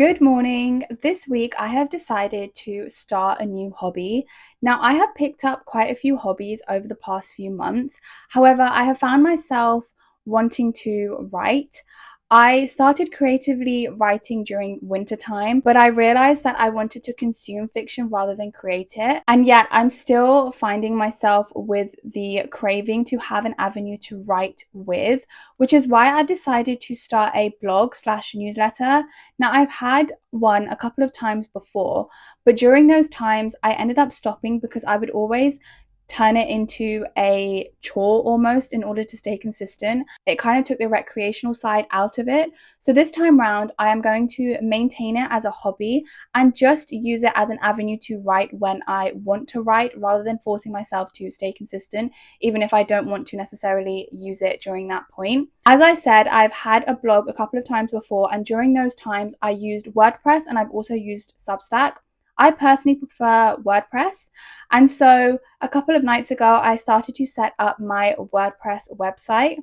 Good morning. This week I have decided to start a new hobby. Now, I have picked up quite a few hobbies over the past few months. However, I have found myself wanting to write. I started creatively writing during winter time, but I realized that I wanted to consume fiction rather than create it. And yet, I'm still finding myself with the craving to have an avenue to write with, which is why I've decided to start a blog/newsletter. Now, I've had one a couple of times before, but during those times, I ended up stopping because I would always turn it into a chore almost in order to stay consistent. It kind of took the recreational side out of it. So this time round, I am going to maintain it as a hobby and just use it as an avenue to write when I want to write rather than forcing myself to stay consistent, even if I don't want to necessarily use it during that point. As I said, I've had a blog a couple of times before, and during those times, I used WordPress and I've also used Substack. I personally prefer WordPress. And so a couple of nights ago, I started to set up my WordPress website.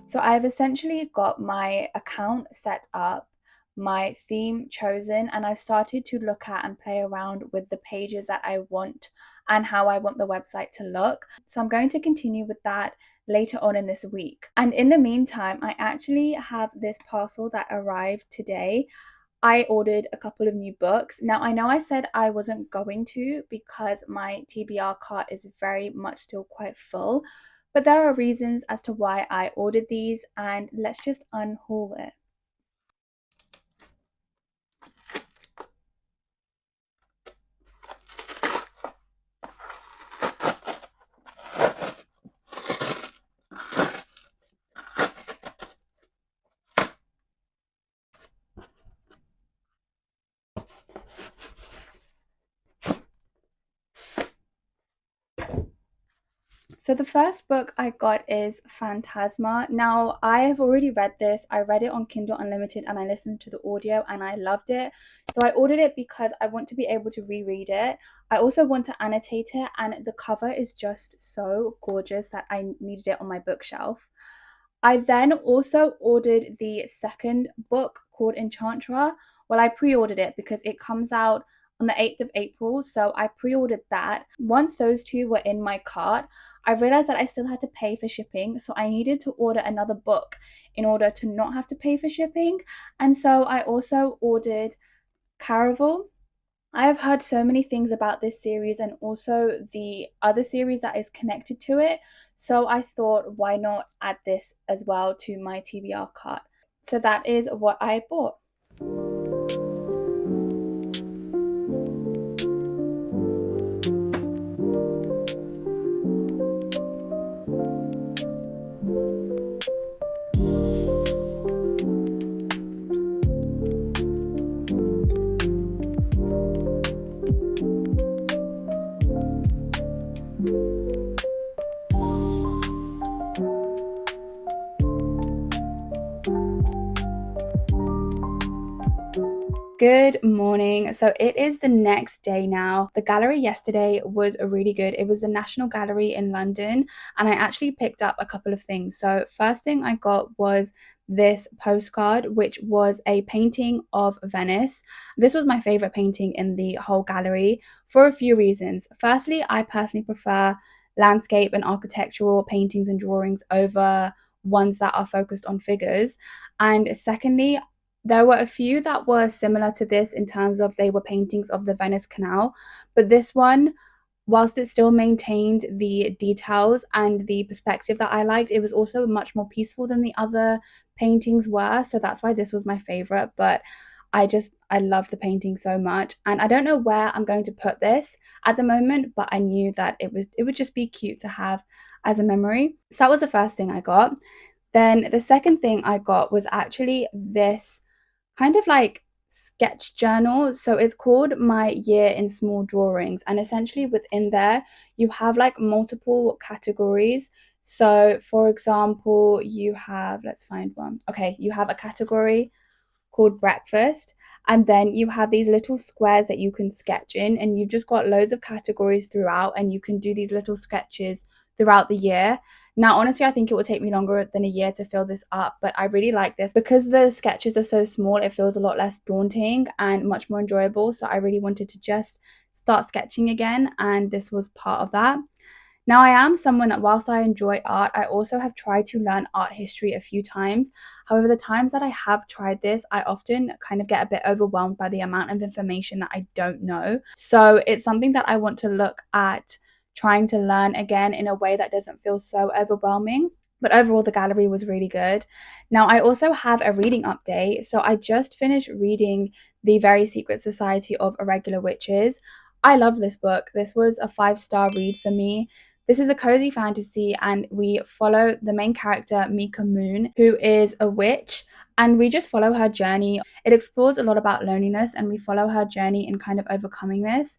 So I've essentially got my account set up, my theme chosen, and I've started to look at and play around with the pages that I want and how I want the website to look. So I'm going to continue with that later on in this week. And in the meantime, I actually have this parcel that arrived today. I ordered a couple of new books. Now, I know I said I wasn't going to because my TBR cart is very much still quite full, but there are reasons as to why I ordered these, and let's just unhaul it. So the first book I got is Phantasma. Now, I have already read this. I read it on Kindle Unlimited and I listened to the audio and I loved it. So I ordered it because I want to be able to reread it. I also want to annotate it, and the cover is just so gorgeous that I needed it on my bookshelf. I then also ordered the second book called Enchantra. Well, I pre-ordered it because it comes out on the 8th of April, so I pre-ordered that. Once those two were in my cart, I realized that I still had to pay for shipping, so I needed to order another book in order to not have to pay for shipping. And so I also ordered Caraval. I have heard so many things about this series and also the other series that is connected to it. So I thought, why not add this as well to my TBR cart? So that is what I bought. Good morning. So it is the next day now. The gallery yesterday was really good. It was the National Gallery in London, and I actually picked up a couple of things. So first thing I got was this postcard, which was a painting of Venice. This was my favorite painting in the whole gallery for a few reasons. Firstly, I personally prefer landscape and architectural paintings and drawings over ones that are focused on figures. And secondly, there were a few that were similar to this in terms of they were paintings of the Venice Canal, but this one, whilst it still maintained the details and the perspective that I liked, it was also much more peaceful than the other paintings were. So that's why this was my favorite. But I love the painting so much. And I don't know where I'm going to put this at the moment, but I knew that it would just be cute to have as a memory. So that was the first thing I got. Then the second thing I got was actually this kind of like sketch journal. So it's called My Year in Small Drawings. And essentially within there, you have like multiple categories. So for example, you have, let's find one. Okay, you have a category called breakfast. And then you have these little squares that you can sketch in, and you've just got loads of categories throughout, and you can do these little sketches throughout the year. Now, honestly, I think it will take me longer than a year to fill this up, but I really like this because the sketches are so small, it feels a lot less daunting and much more enjoyable. So I really wanted to just start sketching again, and this was part of that. Now, I am someone that, whilst I enjoy art, I also have tried to learn art history a few times. However, the times that I have tried this, I often kind of get a bit overwhelmed by the amount of information that I don't know. So it's something that I want to look at trying to learn again in a way that doesn't feel so overwhelming. But overall, the gallery was really good. Now, I also have a reading update. So I just finished reading The Very Secret Society of Irregular Witches. I love this book. This was a 5-star read for me. This is a cozy fantasy, and we follow the main character, Mika Moon, who is a witch, and we just follow her journey. It explores a lot about loneliness, and we follow her journey in kind of overcoming this.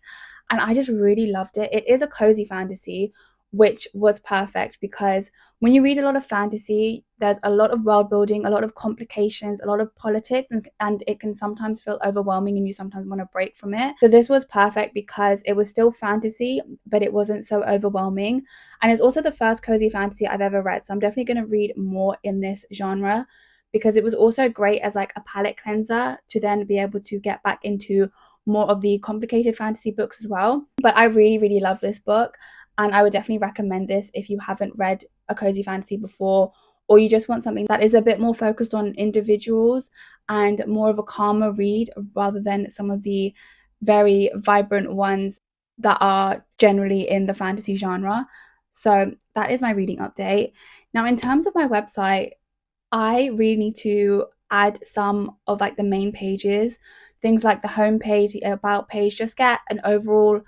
And I just really loved it. It is a cozy fantasy, which was perfect because when you read a lot of fantasy, there's a lot of world building, a lot of complications, a lot of politics, and it can sometimes feel overwhelming and you sometimes want to break from it. So this was perfect because it was still fantasy, but it wasn't so overwhelming. And it's also the first cozy fantasy I've ever read. So I'm definitely going to read more in this genre because it was also great as like a palette cleanser to then be able to get back into more of the complicated fantasy books as well. But I really, really love this book. And I would definitely recommend this if you haven't read a cozy fantasy before, or you just want something that is a bit more focused on individuals and more of a calmer read rather than some of the very vibrant ones that are generally in the fantasy genre. So that is my reading update. Now, in terms of my website, I really need to add some of like the main pages, things like the home page, the about page, just get an overall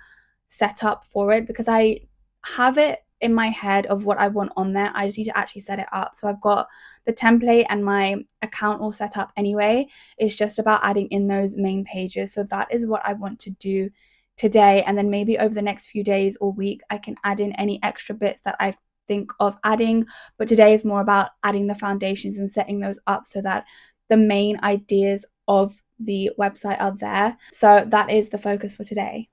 setup for it because I have it in my head of what I want on there. I just need to actually set it up. So I've got the template and my account all set up anyway. It's just about adding in those main pages. So that is what I want to do today. And then maybe over the next few days or week, I can add in any extra bits that I think of adding. But today is more about adding the foundations and setting those up so that the main ideas of the website are there. So that is the focus for today.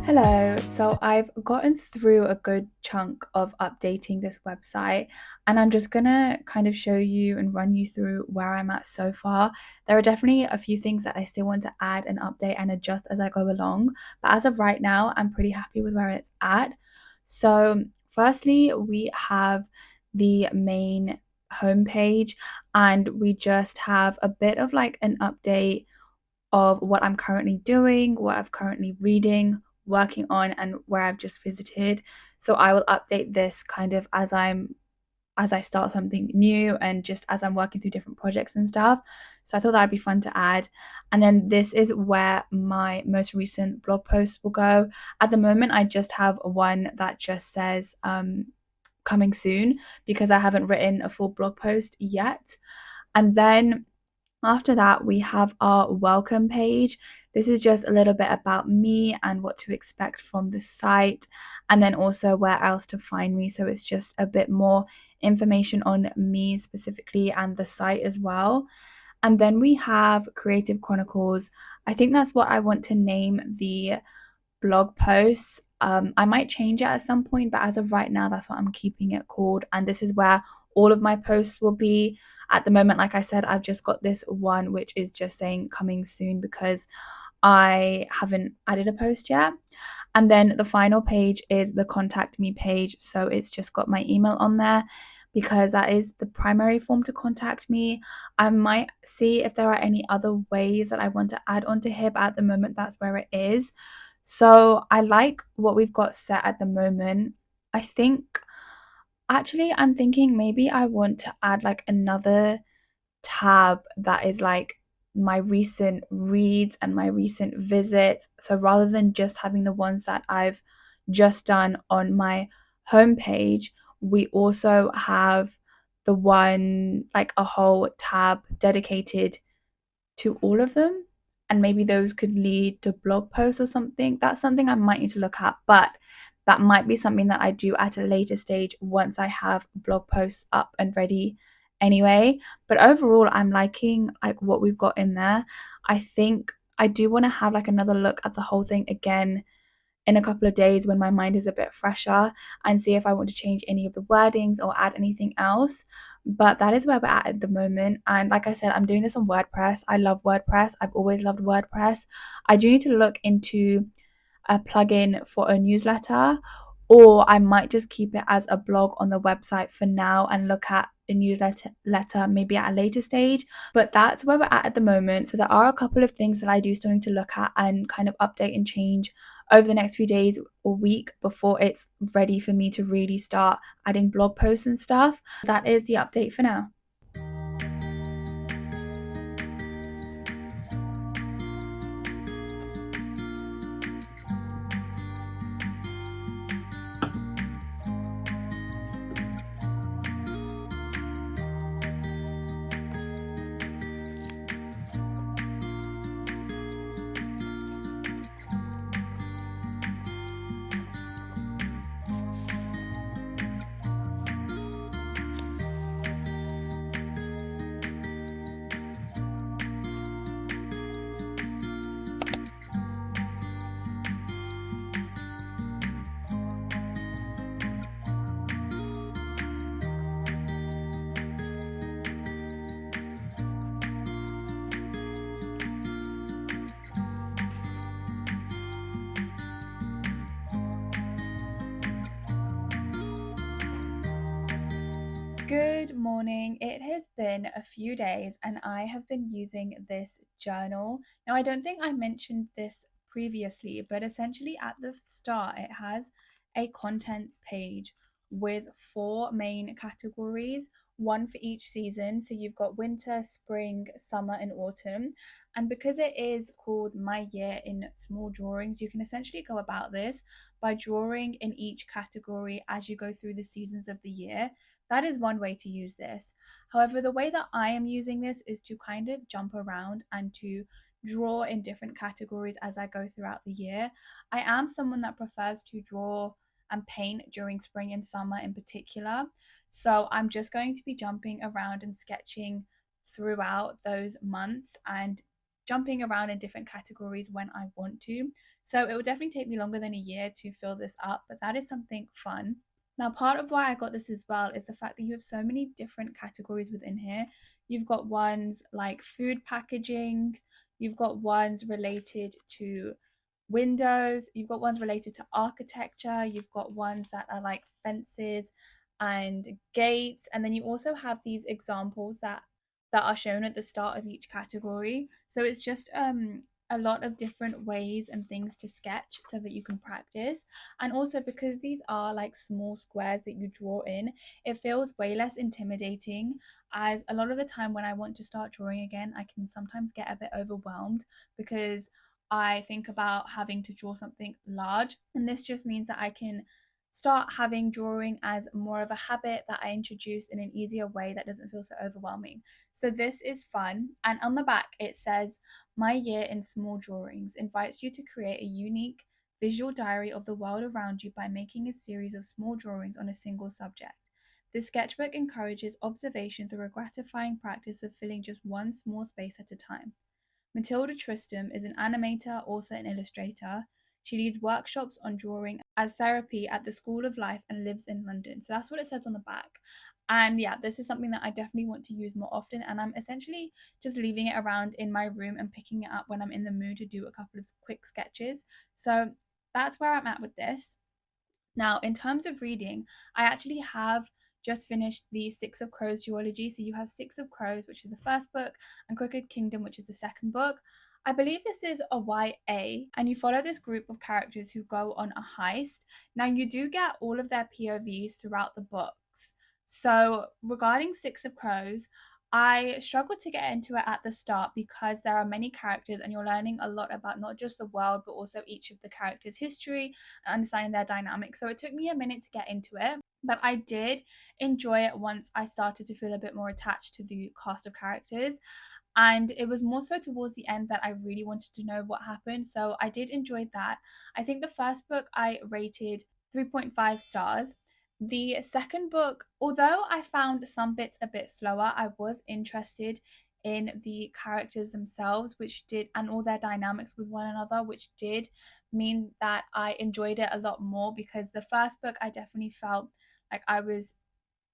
Hello, so I've gotten through a good chunk of updating this website, and I'm just gonna kind of show you and run you through where I'm at so far. There are definitely a few things that I still want to add and update and adjust as I go along, but as of right now, I'm pretty happy with where it's at. So, firstly, we have the main homepage, and we just have a bit of like an update of what I'm currently doing, what I'm currently reading, working on and where I've just visited. So I will update this kind of as I start something new and just as I'm working through different projects and stuff. So I thought that'd be fun to add. And then this is where my most recent blog post will go. At the moment, I just have one that just says coming soon because I haven't written a full blog post yet. And then after that, we have our welcome page. This is just a little bit about me and what to expect from the site, and then also where else to find me. So it's just a bit more information on me specifically and the site as well. And then we have Creative Chronicles. I think that's what I want to name the blog posts. I might change it at some point, but as of right now, that's what I'm keeping it called. And this is where all of my posts will be. At the moment, like I said, I've just got this one, which is just saying coming soon because I haven't added a post yet. And then the final page is the contact me page. So it's just got my email on there because that is the primary form to contact me. I might see if there are any other ways that I want to add onto here, but at the moment, that's where it is. So I like what we've got set at the moment. I think actually I'm thinking maybe I want to add like another tab that is like my recent reads and my recent visits. So rather than just having the ones that I've just done on my homepage, we also have the one like a whole tab dedicated to all of them, and maybe those could lead to blog posts or something. That's something I might need to look at, but that might be something that I do at a later stage once I have blog posts up and ready anyway. But overall, I'm liking like what we've got in there. I think I do want to have like another look at the whole thing again in a couple of days when my mind is a bit fresher and see if I want to change any of the wordings or add anything else. But that is where we're at the moment. And like I said, I'm doing this on WordPress. I love WordPress. I've always loved WordPress. I do need to look into a plugin for a newsletter, or I might just keep it as a blog on the website for now and look at a newsletter maybe at a later stage. But that's where we're at the moment. So there are a couple of things that I do still need to look at and kind of update and change over the next few days or week before it's ready for me to really start adding blog posts and stuff. That is the update for now. Good morning. It has been a few days and I have been using this journal. Now, I don't think I mentioned this previously, but essentially at the start, it has a contents page with four main categories, one for each season. So you've got winter, spring, summer, and autumn. And because it is called My Year in Small Drawings, you can essentially go about this by drawing in each category as you go through the seasons of the year. That is one way to use this. However, the way that I am using this is to kind of jump around and to draw in different categories as I go throughout the year. I am someone that prefers to draw and paint during spring and summer in particular. So I'm just going to be jumping around and sketching throughout those months and jumping around in different categories when I want to. So it will definitely take me longer than a year to fill this up, but that is something fun. Now, part of why I got this as well is the fact that you have so many different categories within here. You've got ones like food packaging, you've got ones related to windows, you've got ones related to architecture, you've got ones that are like fences and gates, and then you also have these examples that are shown at the start of each category. So it's just a lot of different ways and things to sketch so that you can practice. And also because these are like small squares that you draw in, it feels way less intimidating, as a lot of the time when I want to start drawing again, I can sometimes get a bit overwhelmed because I think about having to draw something large. And this just means that I can start having drawing as more of a habit that I introduce in an easier way that doesn't feel so overwhelming. So this is fun. And on the back, it says, "My year in small drawings invites you to create a unique visual diary of the world around you by making a series of small drawings on a single subject. This sketchbook encourages observation through a gratifying practice of filling just one small space at a time. Matilda Tristram is an animator, author, and illustrator. She leads workshops on drawing as therapy at the School of Life and lives in London." So that's what it says on the back. And yeah, this is something that I definitely want to use more often. And I'm essentially just leaving it around in my room and picking it up when I'm in the mood to do a couple of quick sketches. So that's where I'm at with this. Now, in terms of reading, I actually have just finished the Six of Crows duology. So you have Six of Crows, which is the first book, and Crooked Kingdom, which is the second book. I believe this is a YA, and you follow this group of characters who go on a heist. Now, you do get all of their POVs throughout the books. So, regarding Six of Crows, I struggled to get into it at the start because there are many characters and you're learning a lot about not just the world but also each of the characters' history and understanding their dynamics. So it took me a minute to get into it, but I did enjoy it once I started to feel a bit more attached to the cast of characters. And it was more so towards the end that I really wanted to know what happened. So I did enjoy that. I think the first book I rated 3.5 stars. The second book, although I found some bits a bit slower, I was interested in the characters themselves, which did, and all their dynamics with one another, which did mean that I enjoyed it a lot more, because the first book I definitely felt like I was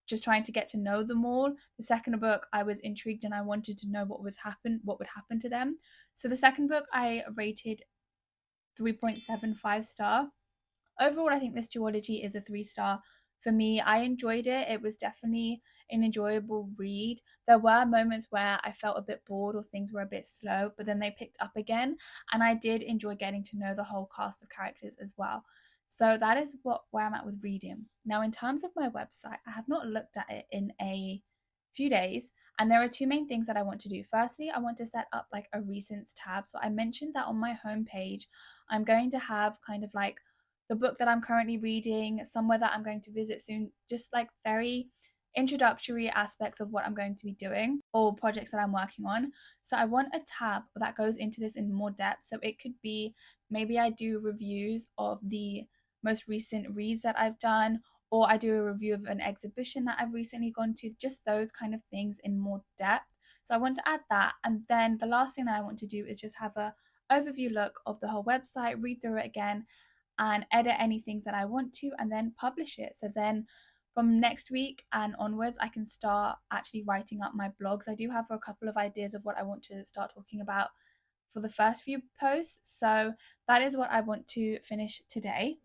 just trying to get to know them all. The second book, I was intrigued and I wanted to know what would happen to them. So the second book I rated 3.75 star. Overall, I think this duology is a 3 star. For me, I enjoyed it. It was definitely an enjoyable read. There were moments where I felt a bit bored or things were a bit slow, but then they picked up again, and I did enjoy getting to know the whole cast of characters as well. So that is where I'm at with reading. Now, in terms of my website, I have not looked at it in a few days, and there are two main things that I want to do. Firstly, I want to set up like a recents tab. So I mentioned that on my homepage, I'm going to have kind of like the book that I'm currently reading, somewhere that I'm going to visit soon, just like very introductory aspects of what I'm going to be doing or projects that I'm working on. So I want a tab that goes into this in more depth. So it could be, maybe I do reviews of the most recent reads that I've done, or I do a review of an exhibition that I've recently gone to, just those kind of things in more depth. So I want to add that. And then the last thing that I want to do is just have a overview look of the whole website, read through it again, and edit any things that I want to, and then publish it. So then from next week and onwards, I can start actually writing up my blogs. I do have a couple of ideas of what I want to start talking about for the first few posts. So that is what I want to finish today.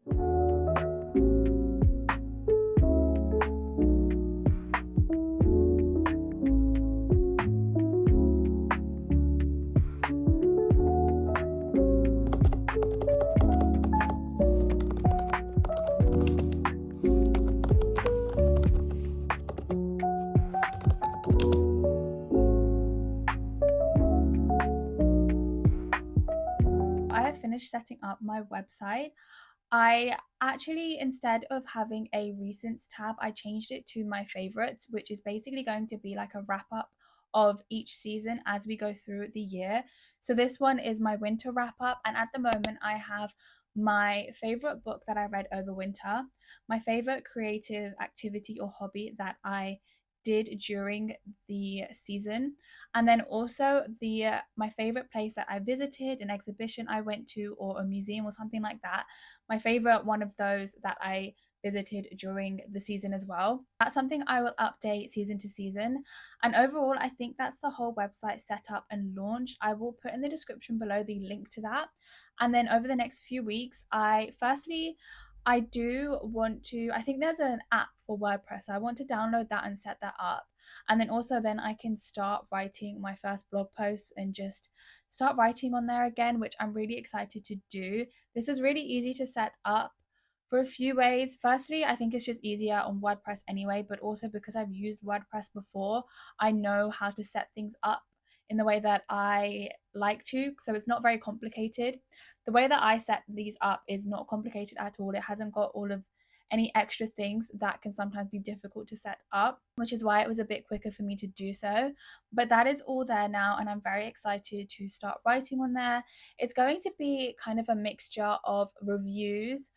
I have finished setting up my website. I actually, instead of having a recents tab, I changed it to my favorites, which is basically going to be like a wrap up of each season as we go through the year. So this one is my winter wrap up, and at the moment I have my favorite book that I read over winter, my favorite creative activity or hobby that I did during the season, and then also the my favorite place that I visited, an exhibition I went to, or a museum or something like that, my favorite one of those that I visited during the season as well. That's something I will update season to season. And overall, I think that's the whole website set up and launched. I will put in the description below the link to that. And then over the next few weeks, I do want to, I think there's an app for WordPress. So I want to download that and set that up. And then I can start writing my first blog post and just start writing on there again, which I'm really excited to do. This is really easy to set up for a few ways. Firstly, I think it's just easier on WordPress anyway, but also because I've used WordPress before, I know how to set things up in the way that I like to. So it's not very complicated. The way that I set these up is not complicated at all. It hasn't got all of any extra things that can sometimes be difficult to set up, which is why it was a bit quicker for me to do so. But that is all there now, and I'm very excited to start writing on there. It's going to be kind of a mixture of reviews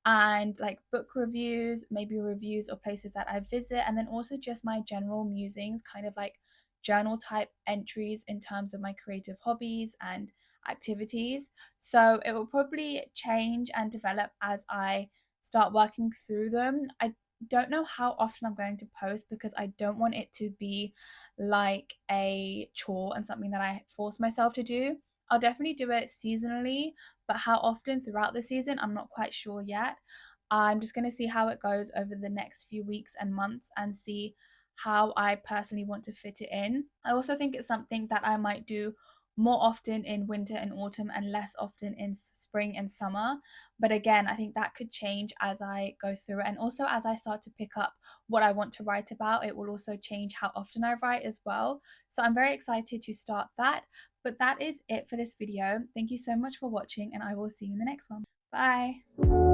and like book reviews, maybe reviews of places that I visit, and then also just my general musings, kind of like journal type entries in terms of my creative hobbies and activities. So it will probably change and develop as I start working through them. I don't know how often I'm going to post because I don't want it to be like a chore and something that I force myself to do. I'll definitely do it seasonally, but how often throughout the season, I'm not quite sure yet. I'm just going to see how it goes over the next few weeks and months and see how I personally want to fit it in. I also think it's something that I might do more often in winter and autumn and less often in spring and summer. But again, I think that could change as I go through it. And also, as I start to pick up what I want to write about, it will also change how often I write as well. So I'm very excited to start that. But that is it for this video. Thank you so much for watching, and I will see you in the next one. Bye.